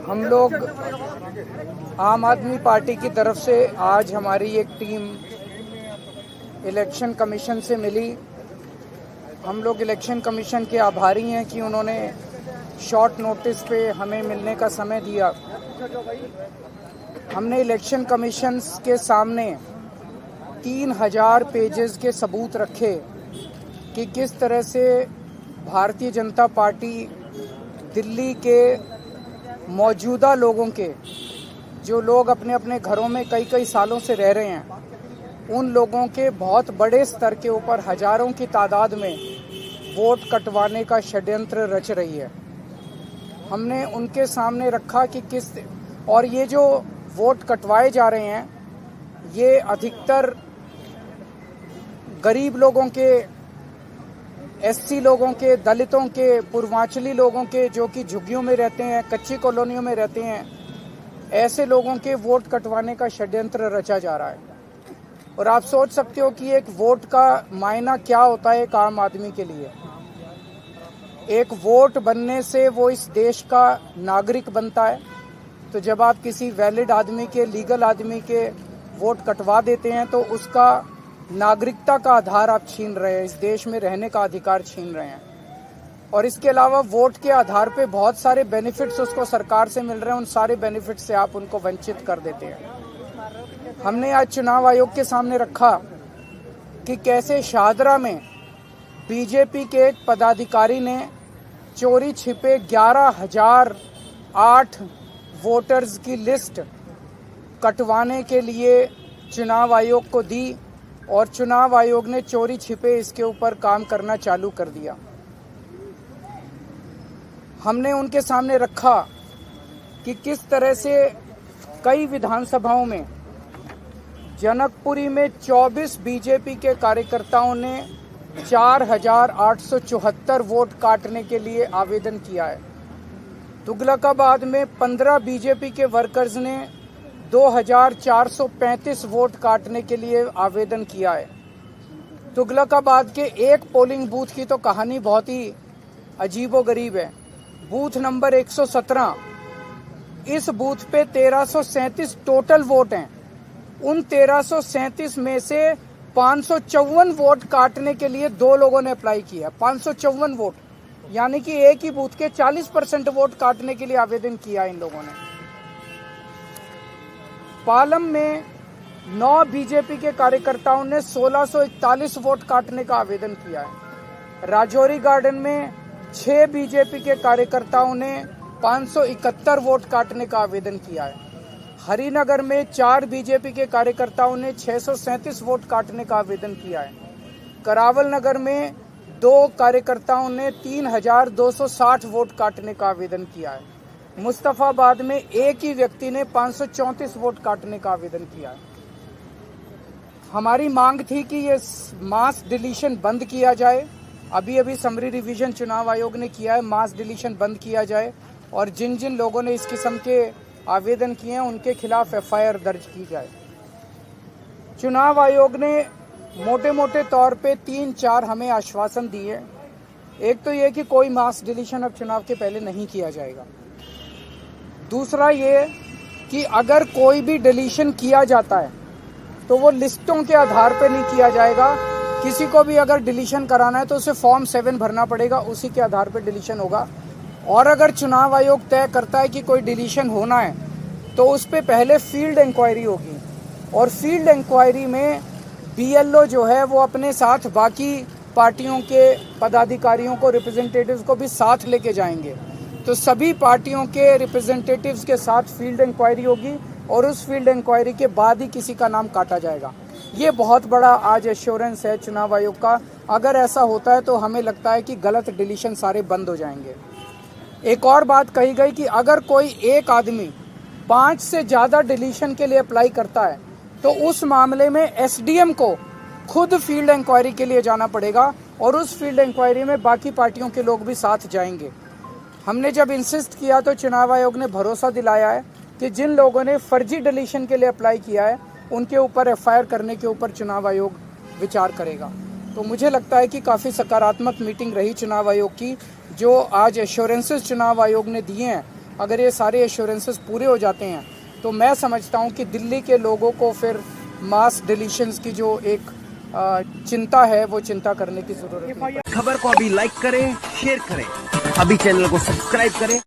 हम लोग आम आदमी पार्टी की तरफ से आज हमारी एक टीम इलेक्शन कमीशन से मिली। हम लोग इलेक्शन कमीशन के आभारी हैं कि उन्होंने शॉर्ट नोटिस पे हमें मिलने का समय दिया। हमने इलेक्शन कमीशन के सामने 3000 पेजेस के सबूत रखे कि किस तरह से भारतीय जनता पार्टी दिल्ली के मौजूदा लोगों के, जो लोग अपने अपने घरों में कई कई सालों से रह रहे हैं, उन लोगों के बहुत बड़े स्तर के ऊपर हजारों की तादाद में वोट कटवाने का षड्यंत्र रच रही है। हमने उनके सामने रखा कि किस, और ये जो वोट कटवाए जा रहे हैं ये अधिकतर गरीब लोगों के, एससी लोगों के, दलितों के, पूर्वांचली लोगों के, जो कि झुग्गियों में रहते हैं, कच्ची कॉलोनियों में रहते हैं, ऐसे लोगों के वोट कटवाने का षड्यंत्र रचा जा रहा है। और आप सोच सकते हो कि एक वोट का मायना क्या होता है एक आम आदमी के लिए। एक वोट बनने से वो इस देश का नागरिक बनता है। तो जब आप किसी वैलिड आदमी के, लीगल आदमी के वोट कटवा देते हैं तो उसका नागरिकता का आधार आप छीन रहे हैं, इस देश में रहने का अधिकार छीन रहे हैं। और इसके अलावा वोट के आधार पे बहुत सारे बेनिफिट्स उसको सरकार से मिल रहे हैं, उन सारे बेनिफिट से आप उनको वंचित कर देते हैं। हमने आज चुनाव आयोग के सामने रखा कि कैसे शाहदरा में बीजेपी के एक पदाधिकारी ने चोरी छिपे 11,008 वोटर्स की लिस्ट कटवाने के लिए चुनाव आयोग को दी और चुनाव आयोग ने चोरी छिपे इसके ऊपर काम करना चालू कर दिया। हमने उनके सामने रखा कि किस तरह से कई विधानसभाओं में, जनकपुरी में 24 बीजेपी के कार्यकर्ताओं ने 4,874 वोट काटने के लिए आवेदन किया है। तुगलकाबाद में 15 बीजेपी के वर्कर्स ने 2,435 वोट काटने के लिए आवेदन किया है। तुगलकाबाद के एक पोलिंग बूथ की तो कहानी बहुत ही अजीबोगरीब है। बूथ नंबर 117, इस बूथ पे 1337 टोटल वोट हैं। उन 1337 में से 554 वोट काटने के लिए 2 लोगों ने अप्लाई किया। 554 वोट, यानी कि एक ही बूथ के 40% वोट काटने के लिए आवेदन किया इन लोगों ने। पालम में 9 बीजेपी के कार्यकर्ताओं ने 1641 वोट काटने का आवेदन किया है। राजौरी गार्डन में 6 बीजेपी के कार्यकर्ताओं ने 571 वोट काटने का आवेदन किया है। हरिनगर में 4 बीजेपी के कार्यकर्ताओं ने 637 वोट काटने का आवेदन किया है। करावल नगर में 2 कार्यकर्ताओं ने 3,260 वोट काटने का आवेदन किया है। मुस्तफाबाद में एक ही व्यक्ति ने 534 वोट काटने का आवेदन किया है। हमारी मांग थी कि ये मास डिलीशन बंद किया जाए। अभी समरी रिवीजन चुनाव आयोग ने किया है, मास डिलीशन बंद किया जाए और जिन जिन लोगों ने इस किस्म के आवेदन किए हैं उनके खिलाफ FIR दर्ज की जाए। चुनाव आयोग ने मोटे मोटे तौर पे 3-4 हमें आश्वासन दिए। एक तो ये कि कोई मास डिलीशन अब चुनाव के पहले नहीं किया जाएगा। दूसरा ये कि अगर कोई भी डिलीशन किया जाता है तो वो लिस्टों के आधार पर नहीं किया जाएगा। किसी को भी अगर डिलीशन कराना है तो उसे फॉर्म 7 भरना पड़ेगा, उसी के आधार पर डिलीशन होगा। और अगर चुनाव आयोग तय करता है कि कोई डिलीशन होना है तो उस पर पहले फील्ड इंक्वायरी होगी और फील्ड इंक्वायरी में BLO जो है वो अपने साथ बाकी पार्टियों के पदाधिकारियों को, रिप्रेजेंटेटिव्स को भी साथ लेके जाएंगे। तो सभी पार्टियों के रिप्रेजेंटेटिव्स के साथ फील्ड इंक्वायरी होगी और उस फील्ड इंक्वायरी के बाद ही किसी का नाम काटा जाएगा। ये बहुत बड़ा आज एश्योरेंस है चुनाव आयोग का। अगर ऐसा होता है तो हमें लगता है कि गलत डिलीशन सारे बंद हो जाएंगे। एक और बात कही गई कि अगर कोई एक आदमी 5 से ज़्यादा डिलीशन के लिए अप्लाई करता है तो उस मामले में SDM को खुद फील्ड इंक्वायरी के लिए जाना पड़ेगा और उस फील्ड इंक्वायरी में बाकी पार्टियों के लोग भी साथ जाएंगे। हमने जब इंसिस्ट किया तो चुनाव आयोग ने भरोसा दिलाया है कि जिन लोगों ने फर्जी डिलीशन के लिए अप्लाई किया है उनके ऊपर FIR करने के ऊपर चुनाव आयोग विचार करेगा। तो मुझे लगता है कि काफ़ी सकारात्मक मीटिंग रही चुनाव आयोग की। जो आज एश्योरेंसेस चुनाव आयोग ने दिए हैं अगर ये सारे एश्योरेंसेस पूरे हो जाते हैं तो मैं समझता हूँ कि दिल्ली के लोगों को फिर मास डिलीशंस की जो एक चिंता है वो चिंता करने की जरूरत है। खबर को अभी लाइक करें, शेयर करें, अभी चैनल को सब्सक्राइब करें।